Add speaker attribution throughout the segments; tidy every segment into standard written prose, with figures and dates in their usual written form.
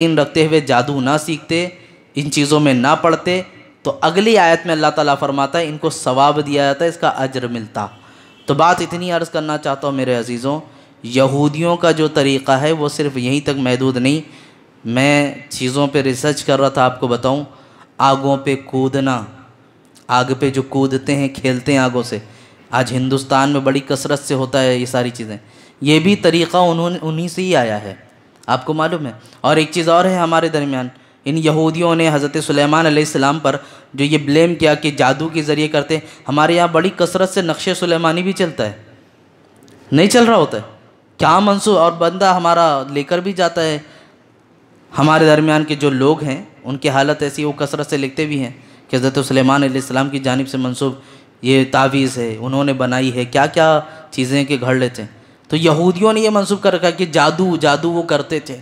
Speaker 1: یقین رکھتے ہوئے جادو نہ سیکھتے، ان چیزوں میں نہ پڑھتے، تو اگلی آیت میں اللہ تعالیٰ فرماتا ہے ان کو ثواب دیا جاتا ہے، اس کا اجر ملتا۔ تو بات اتنی عرض کرنا چاہتا ہوں میرے عزیزوں، یہودیوں کا جو طریقہ ہے وہ صرف یہیں تک محدود نہیں۔ میں چیزوں پہ ریسرچ کر رہا تھا، آپ کو بتاؤں، آگوں پہ کودنا، آگ پہ جو کودتے ہیں، کھیلتے ہیں آگوں سے، آج ہندوستان میں بڑی کثرت سے ہوتا ہے یہ ساری چیزیں، یہ بھی طریقہ انہی سے ہی آیا ہے، آپ کو معلوم ہے۔ اور ایک چیز اور ہے ہمارے درمیان، ان یہودیوں نے حضرت سلیمان علیہ السلام پر جو یہ بلیم کیا کہ جادو کے ذریعے کرتے ہیں، ہمارے یہاں بڑی کثرت سے نقش سلیمانی بھی چلتا ہے، نہیں چل رہا ہوتا ہے کیا منصوب، اور بندہ ہمارا لے کر بھی جاتا ہے۔ ہمارے درمیان کے جو لوگ ہیں ان کی حالت ایسی، وہ کثرت سے لکھتے بھی ہیں کہ حضرت سلیمان علیہ السلام کی جانب سے منسوب یہ تعویذ ہے، انہوں نے بنائی ہے، کیا کیا چیزیں کہ گھڑ لیتے ہیں۔ تو یہودیوں نے یہ منسوب کر رکھا کہ جادو وہ کرتے تھے۔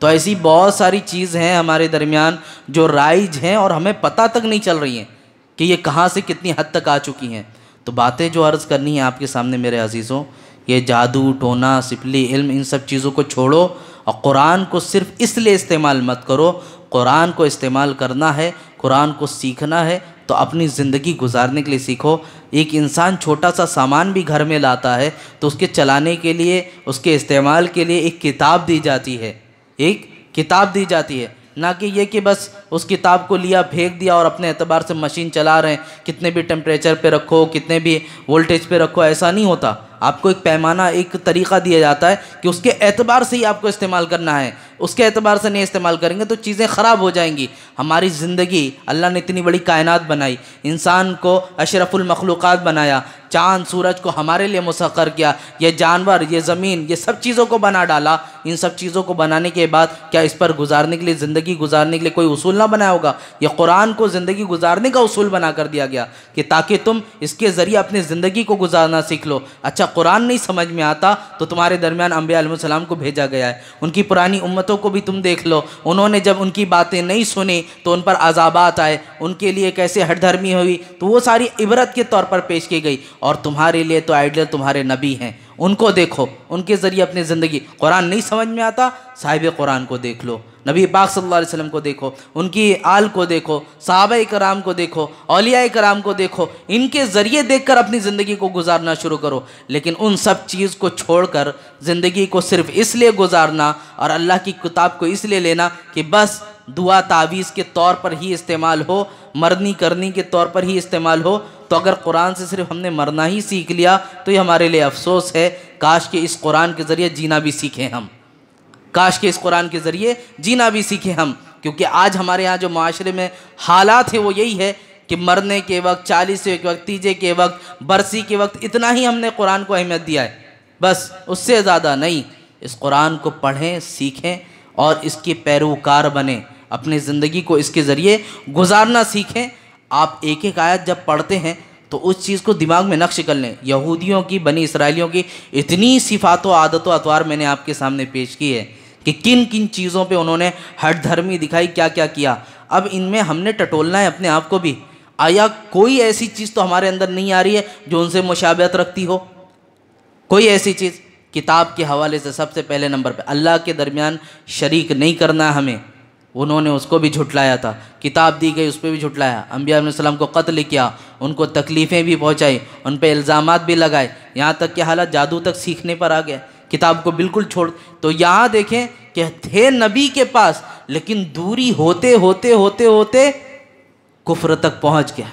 Speaker 1: تو ایسی بہت ساری چیز ہیں ہمارے درمیان جو رائج ہیں اور ہمیں پتہ تک نہیں چل رہی ہیں کہ یہ کہاں سے کتنی حد تک آ چکی ہیں۔ تو باتیں جو عرض کرنی ہیں آپ کے سامنے میرے عزیزوں، یہ جادو ٹونا سپلی علم، ان سب چیزوں کو چھوڑو اور قرآن کو صرف اس لیے استعمال مت کرو، قرآن کو استعمال کرنا ہے، قرآن کو سیکھنا ہے تو اپنی زندگی گزارنے کے لیے سیکھو۔ ایک انسان چھوٹا سا سامان بھی گھر میں لاتا ہے تو اس کے چلانے کے لیے، اس کے استعمال کے لیے ایک کتاب دی جاتی ہے، ایک کتاب دی جاتی ہے، نہ کہ یہ کہ بس اس کتاب کو لیا پھینک دیا اور اپنے اعتبار سے مشین چلا رہے ہیں، کتنے بھی ٹیمپریچر پہ رکھو، کتنے بھی وولٹیج پہ رکھو، ایسا نہیں ہوتا۔ آپ کو ایک پیمانہ، ایک طریقہ دیا جاتا ہے کہ اس کے اعتبار سے ہی آپ کو استعمال کرنا ہے، اس کے اعتبار سے نہیں استعمال کریں گے تو چیزیں خراب ہو جائیں گی۔ ہماری زندگی، اللہ نے اتنی بڑی کائنات بنائی، انسان کو اشرف المخلوقات بنایا، چاند سورج کو ہمارے لیے مسخر کیا، یہ جانور، یہ زمین، یہ سب چیزوں کو بنا ڈالا۔ ان سب چیزوں کو بنانے کے بعد کیا اس پر گزارنے کے لیے، زندگی گزارنے کے لیے کوئی اصول نہ بنایا ہوگا؟ یہ قرآن کو زندگی گزارنے کا اصول بنا کر دیا گیا کہ تاکہ تم اس کے ذریعے اپنی زندگی کو گزارنا سیکھ لو۔ اچھا قرآن نہیں سمجھ میں آتا تو تمہارے درمیان انبیاء علیہ السلام کو بھیجا گیا ہے، ان کی پرانی امتوں کو بھی تم دیکھ لو، انہوں نے جب ان کی باتیں نہیں سنی تو ان پر عذابات آئے، ان کے لیے کیسے ہٹ دھرمی ہوئی، تو وہ ساری عبرت کے طور پر پیش کی گئی۔ اور تمہارے لیے تو آئیڈیل تمہارے نبی ہیں، ان کو دیکھو، ان کے ذریعے اپنی زندگی۔ قرآن نہیں سمجھ میں آتا، صاحب قرآن کو دیکھ لو، نبی پاک صلی اللہ علیہ وسلم کو دیکھو، ان کی آل کو دیکھو، صحابہ کرام کو دیکھو، اولیاء کرام کو دیکھو، ان کے ذریعے دیکھ کر اپنی زندگی کو گزارنا شروع کرو۔ لیکن ان سب چیز کو چھوڑ کر زندگی کو صرف اس لیے گزارنا اور اللہ کی کتاب کو اس لیے لینا کہ بس دعا تعویذ کے طور پر ہی استعمال ہو، مرنی کرنی کے طور پر ہی استعمال ہو، تو اگر قرآن سے صرف ہم نے مرنا ہی سیکھ لیا تو یہ ہمارے لیے افسوس ہے۔ کاش کہ اس قرآن کے ذریعے جینا بھی سیکھیں ہم، کاش کہ اس قرآن کے ذریعے جینا بھی سیکھیں ہم، کیونکہ آج ہمارے ہاں جو معاشرے میں حالات ہے وہ یہی ہے کہ مرنے کے وقت، 40 کے وقت، تیجے کے وقت، برسی کے وقت اتنا ہی ہم نے قرآن کو اہمیت دیا ہے، بس اس سے زیادہ نہیں۔ اس قرآن کو پڑھیں، سیکھیں اور اس کی پیروکار بنیں، اپنی زندگی کو اس کے ذریعے گزارنا سیکھیں۔ آپ ایک ایک آیت جب پڑھتے ہیں تو اس چیز کو دماغ میں نقش کر لیں۔ یہودیوں کی، بنی اسرائیلیوں کی اتنی صفات و عادت و اطوار میں نے آپ کے سامنے پیش کی ہے کہ کن کن چیزوں پہ انہوں نے ہٹ دھرمی دکھائی، کیا کیا کیا۔ اب ان میں ہم نے ٹٹولنا ہے اپنے آپ کو بھی۔ آیا کوئی ایسی چیز تو ہمارے اندر نہیں آ رہی ہے جو ان سے مشابہت رکھتی ہو؟ کوئی ایسی چیز؟ کتاب کے حوالے سے سب سے پہلے نمبر پہ اللہ کے درمیان شریک نہیں کرنا ہے ہمیں، انہوں نے اس کو بھی جھٹلایا تھا، کتاب دی گئی اس پہ بھی جھٹلایا، انبیاء علیہ السلام کو قتل کیا، ان کو تکلیفیں بھی پہنچائی، ان پہ الزامات بھی لگائے، یہاں تک کہ حالت جادو تک سیکھنے پر آ گیا، کتاب کو بالکل چھوڑ۔ تو یہاں دیکھیں کہ تھے نبی کے پاس لیکن دوری ہوتے ہوتے ہوتے ہوتے کفر تک پہنچ گیا،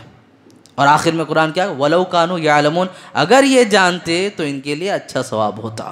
Speaker 1: اور آخر میں قرآن کیا، وَلَوْ كَانُوا يَعْلَمُونَ، اگر یہ جانتے تو ان کے لیے اچھا ثواب ہوتا۔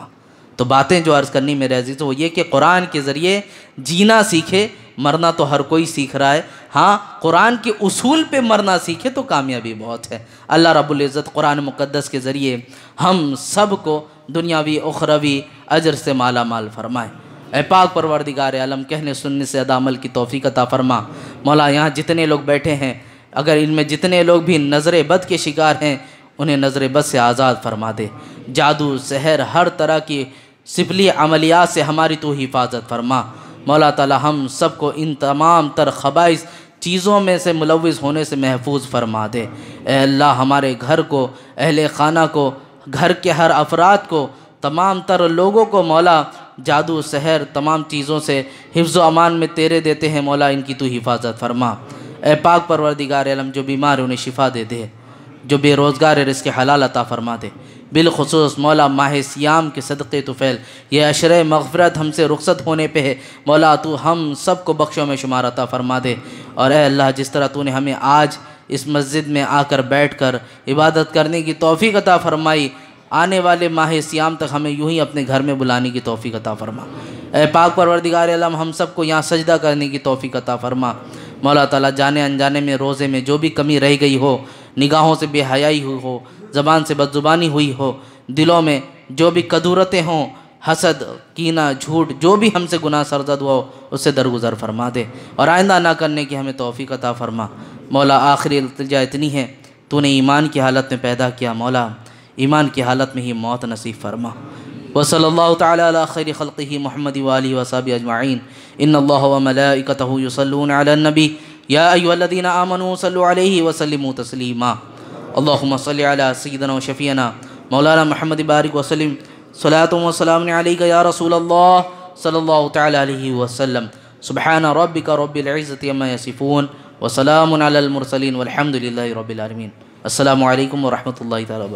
Speaker 1: تو باتیں جو عرض کرنی میرے عزیز وہ یہ کہ قرآن کے ذریعے جینا سیکھے، مرنا تو ہر کوئی سیکھ رہا ہے، ہاں قرآن کے اصول پہ مرنا سیکھے تو کامیابی بہت ہے۔ اللہ رب العزت قرآن مقدس کے ذریعے ہم سب کو دنیاوی اخروی اجر سے مالا مال فرمائے۔ اے پاک پروردگار عالم، کہنے سننے سے ادا عمل کی توفیق عطا فرما۔ مولا یہاں جتنے لوگ بیٹھے ہیں، اگر ان میں جتنے لوگ بھی نظر بد کے شکار ہیں انہیں نظر بد سے آزاد فرما دے، جادو سحر ہر طرح کی سفلی عملیات سے ہماری تو حفاظت فرما۔ مولا تعالی ہم سب کو ان تمام تر خبائث چیزوں میں سے ملوث ہونے سے محفوظ فرما دے۔ اے اللہ ہمارے گھر کو، اہل خانہ کو، گھر کے ہر افراد کو، تمام تر لوگوں کو مولا جادو سحر تمام چیزوں سے حفظ و امان میں تیرے دیتے ہیں مولا، ان کی تو حفاظت فرما۔ اے پاک پروردگار عالم، جو بیمار ہے انہیں شفا دے دے، جو بے روزگار ہے رزق حلال عطا فرما دے۔ بالخصوص مولا ماہ سیام کے صدقے طفیل یہ عشرِ مغفرت ہم سے رخصت ہونے پہ ہے مولا، تو ہم سب کو بخشوں میں شمار عطا فرما دے۔ اور اے اللہ، جس طرح تو نے ہمیں آج اس مسجد میں آ کر بیٹھ کر عبادت کرنے کی توفیق عطا فرمائی، آنے والے ماہ سیام تک ہمیں یوں ہی اپنے گھر میں بلانے کی توفیق عطا فرما۔ اے پاک پروردگار عالم، ہم سب کو یہاں سجدہ کرنے کی توفیق عطا فرما۔ مولا تعالیٰ، جانے انجانے میں روزے میں جو بھی کمی رہ گئی ہو، نگاہوں سے بے حیائی ہوئی ہو، زبان سے بدزبانی ہوئی ہو، دلوں میں جو بھی کدورتیں ہوں، حسد، کینہ، جھوٹ، جو بھی ہم سے گناہ سرزد ہوا ہو اس سے درگزر فرما دے، اور آئندہ نہ کرنے کی ہمیں توفیق عطا فرما۔ مولا آخری التجا اتنی ہے، تو نے ایمان کی حالت میں پیدا کیا مولا، ایمان کی حالت میں ہی موت نصیب فرما۔ وصلی اللہ تعالی علی خیر خلقہ محمد وآلہ وصحبہ اجمعین۔ ان اللہ وملائکتہ یصلون علی النبی یا ایھا الذین آمنوا صلوا علیہ وسلموا تسلیما۔ اللہم صلی علی سیدنا و شفیعنا مولانا محمد بارک وسلم، صلاۃ و سلام علیک یا رسول اللہ صلی اللہ تعالی علیہ وسلم۔ سبحان ربک رب العزۃ عما یصفون وسلام علی المرسلین والحمد للہ رب العالمین۔ السلام علیکم ورحمۃ اللہ تعالی وبرکاتہ۔